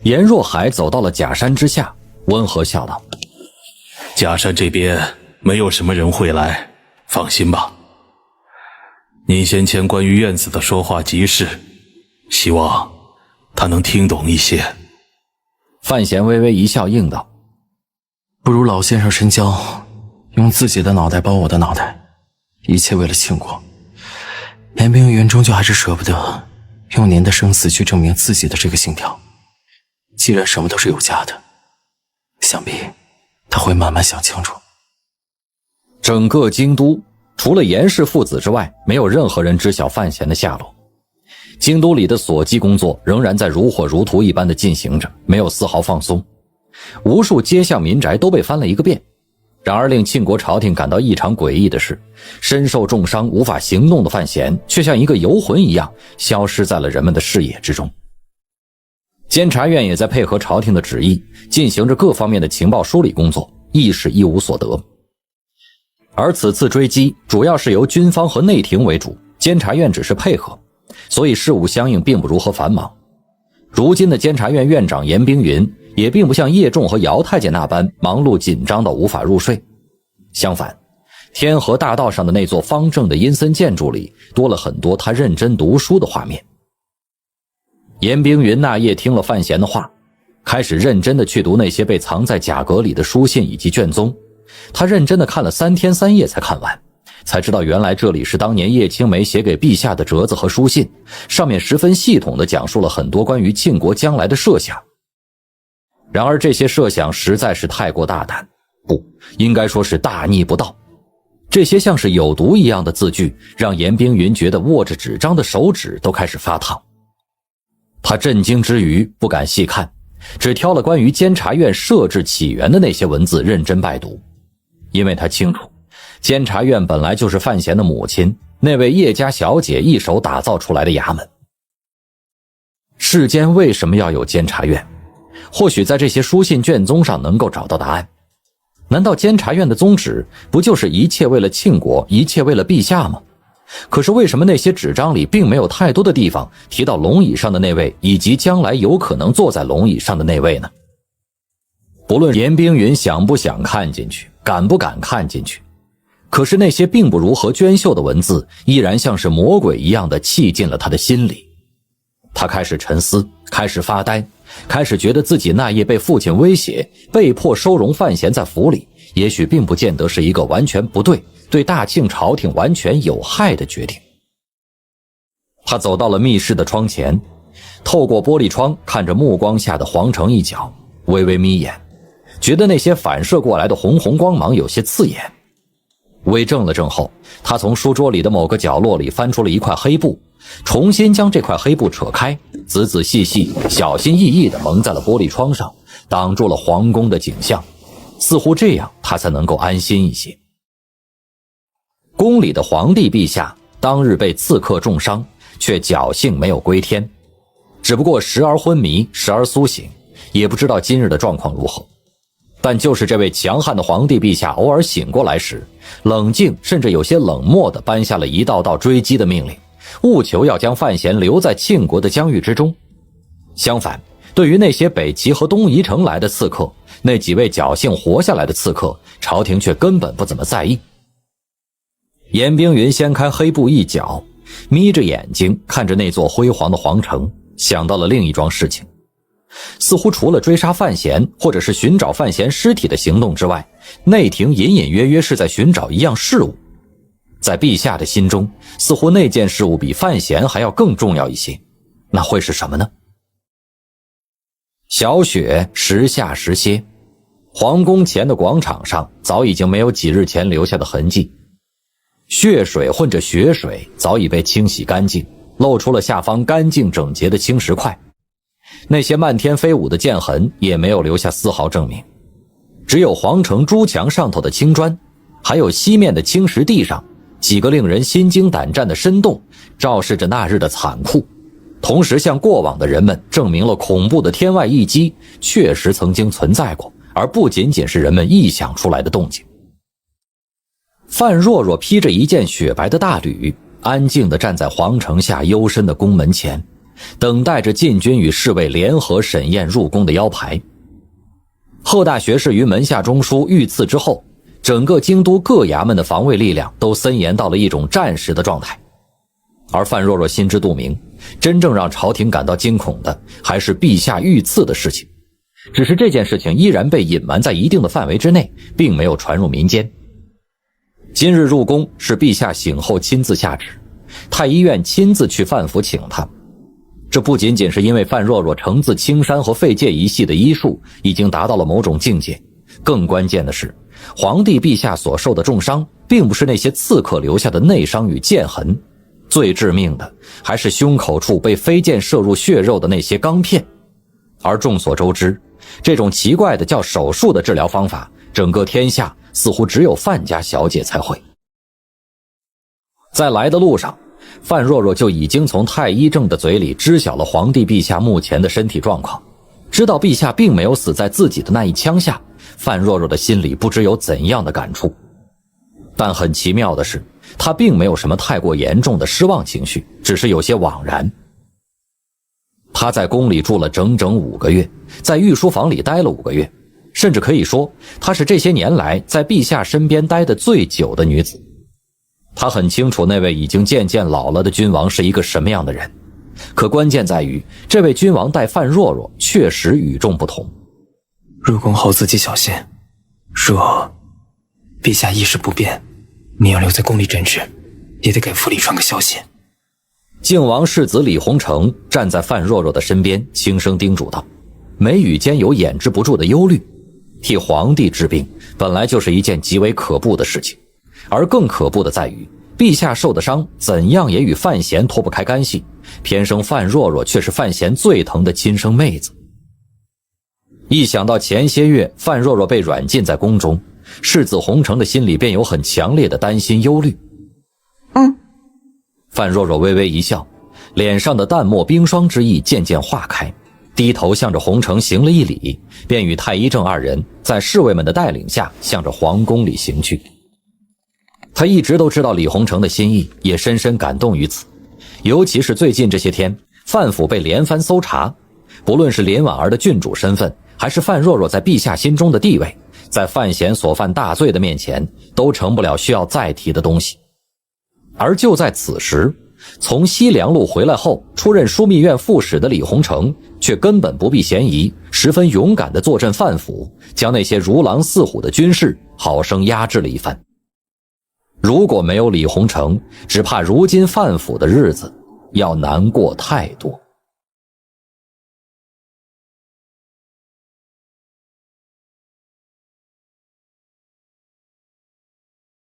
严若海走到了假山之下，温和笑道：假山这边没有什么人会来，放心吧。你先前关于院子的说话极是，希望他能听懂一些。范闲微微一笑应道：不如老先生深交，用自己的脑袋包我的脑袋，一切为了庆国。严冰云终究还是舍不得用您的生死去证明自己的这个信条。既然什么都是有价的，想必他会慢慢想清楚。整个京都除了严氏父子之外，没有任何人知晓范闲的下落。京都里的索缉工作仍然在如火如荼一般的进行着，没有丝毫放松。无数街巷民宅都被翻了一个遍。然而令庆国朝廷感到异常诡异的是，身受重伤无法行动的范闲却像一个游魂一样消失在了人们的视野之中。监察院也在配合朝廷的旨意，进行着各方面的情报梳理工作，亦是一无所得。而此次追击主要是由军方和内廷为主，监察院只是配合，所以事务相应并不如何繁忙。如今的监察院院长严冰云也并不像叶仲和姚太监那般忙碌紧张到无法入睡，相反，天河大道上的那座方正的阴森建筑里多了很多他认真读书的画面。严冰云那夜听了范闲的话，开始认真地去读那些被藏在甲阁里的书信以及卷宗。他认真地看了3天3夜才看完，才知道原来这里是当年叶青梅写给陛下的折子和书信，上面十分系统地讲述了很多关于庆国将来的设想。然而这些设想实在是太过大胆，不，应该说是大逆不道。这些像是有毒一样的字句，让严冰云觉得握着纸张的手指都开始发烫。他震惊之余不敢细看，只挑了关于监察院设置起源的那些文字认真拜读。因为他清楚，监察院本来就是范闲的母亲那位叶家小姐一手打造出来的衙门。世间为什么要有监察院？或许在这些书信卷宗上能够找到答案。难道监察院的宗旨不就是一切为了庆国，一切为了陛下吗？可是为什么那些纸张里并没有太多的地方提到龙椅上的那位以及将来有可能坐在龙椅上的那位呢？不论严冰云想不想看进去，敢不敢看进去，可是那些并不如何娟秀的文字依然像是魔鬼一样的契进了他的心里。他开始沉思，开始发呆，开始觉得自己那夜被父亲威胁，被迫收容范闲在府里，也许并不见得是一个完全不对，对大庆朝廷完全有害的决定。他走到了密室的窗前，透过玻璃窗看着目光下的皇城一角，微微眯眼，觉得那些反射过来的红红光芒有些刺眼。微怔了怔后，他从书桌里的某个角落里翻出了一块黑布，重新将这块黑布扯开，仔仔细细小心翼翼地蒙在了玻璃窗上，挡住了皇宫的景象，似乎这样他才能够安心一些。宫里的皇帝陛下当日被刺客重伤，却侥幸没有归天，只不过时而昏迷，时而苏醒，也不知道今日的状况如何。但就是这位强悍的皇帝陛下偶尔醒过来时，冷静甚至有些冷漠地颁下了一道道追击的命令，务求要将范闲留在庆国的疆域之中。相反，对于那些北齐和东夷城来的刺客，那几位侥幸活下来的刺客，朝廷却根本不怎么在意。严冰云掀开黑布一角，眯着眼睛看着那座辉煌的皇城，想到了另一桩事情。似乎除了追杀范闲或者是寻找范闲尸体的行动之外，内廷隐隐约约是在寻找一样事物。在陛下的心中，似乎那件事物比范闲还要更重要一些，那会是什么呢？小雪时下时歇，皇宫前的广场上早已经没有几日前留下的痕迹，血水混着血水早已被清洗干净，露出了下方干净整洁的青石块。那些漫天飞舞的剑痕也没有留下丝毫证明，只有皇城朱墙上头的青砖，还有西面的青石地上几个令人心惊胆战的深洞，昭示着那日的残酷，同时向过往的人们证明了恐怖的天外异击确实曾经存在过，而不仅仅是人们臆想出来的动静。范若若披着一件雪白的大履，安静地站在皇城下幽深的宫门前，等待着禁军与侍卫联合审验入宫的腰牌。贺大学士于门下中书御赐之后，整个京都各衙门的防卫力量都森严到了一种战时的状态。而范若若心知肚明，真正让朝廷感到惊恐的还是陛下御赐的事情，只是这件事情依然被隐瞒在一定的范围之内，并没有传入民间。今日入宫是陛下醒后亲自下旨，太医院亲自去范府请他。这不仅仅是因为范若若承自青山和废界一系的医术已经达到了某种境界，更关键的是，皇帝陛下所受的重伤并不是那些刺客留下的内伤与剑痕，最致命的还是胸口处被飞剑射入血肉的那些钢片。而众所周知，这种奇怪的叫手术的治疗方法，整个天下似乎只有范家小姐才会。在来的路上，范若若就已经从太医正的嘴里知晓了皇帝陛下目前的身体状况，知道陛下并没有死在自己的那一枪下，范若若的心里不知有怎样的感触。但很奇妙的是，她并没有什么太过严重的失望情绪，只是有些惘然。她在宫里住了整整5个月，在御书房里待了5个月，甚至可以说她是这些年来在陛下身边待得最久的女子。她很清楚那位已经渐渐老了的君王是一个什么样的人，可关键在于这位君王待范若若确实与众不同。入宫后自己小心，若陛下意识不变，你要留在宫里诊治，也得给府里传个消息。靖王世子李弘成站在范若若的身边，轻声叮嘱道，眉宇间有掩饰不住的忧虑。替皇帝治病本来就是一件极为可怖的事情，而更可怖的在于，陛下受的伤怎样也与范闲脱不开干系，偏生范若若却是范闲最疼的亲生妹子。一想到前些月范若若被软禁在宫中，世子弘成的心里便有很强烈的担心忧虑。范若若微微一笑，脸上的淡漠冰霜之意渐渐化开，低头向着弘成行了一礼，便与太医正二人在侍卫们的带领下向着皇宫里行去。他一直都知道李弘成的心意，也深深感动于此。尤其是最近这些天，范府被连番搜查，不论是林婉儿的郡主身份，还是范若若在陛下心中的地位，在范闲所犯大罪的面前，都成不了需要再提的东西。而就在此时，从西凉路回来后出任枢密院副使的李弘成却根本不避嫌疑，十分勇敢地坐镇范府，将那些如狼似虎的军士好生压制了一番。如果没有李弘成，只怕如今范府的日子要难过太多。